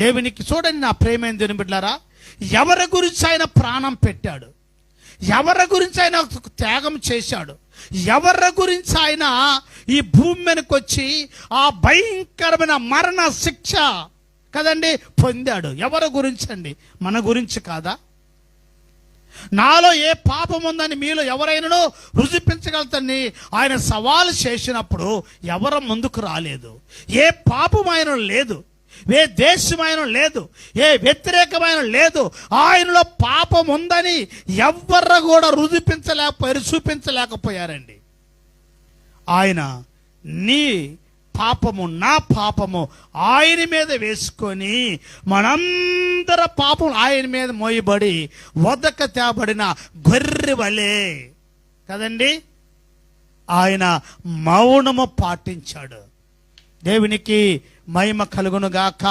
దేవునికి చూడండి నా ప్రేమైన దేవుని బిడ్డలారా, ఎవరి గురించి ఆయన ప్రాణం పెట్టాడు, ఎవరి గురించి ఆయన త్యాగం చేశాడు, ఎవరి గురించి ఆయన ఈ భూమి మీదకి వచ్చి ఆ భయంకరమైన మరణ శిక్ష కదండి పొందాడు. ఎవరి గురించి అండి? మన గురించి కాదా? నాలో ఏ పాపం ఉందని మీలో ఎవరైనా రుజుపించగలుగుతాన్ని ఆయన సవాలు చేసినప్పుడు ఎవరు ముందుకు రాలేదు. ఏ పాపం ఆయన లేదు, ఏ దేశమైన లేదు, ఏ వ్యతిరేకమైన లేదు. ఆయనలో పాపం ఉందని ఎవ్వరు కూడా రుజుపించలేకపోయారు, చూపించలేకపోయారండి. ఆయన నీ పాపము నా పాపము ఆయన మీద వేసుకొని మనందర పాపం ఆయన మీద మోయబడి వదక తేబడిన గొర్రె వలే కదండి ఆయన మౌనము పాటించాడు. దేవునికి మహిమ కలుగునుగాక.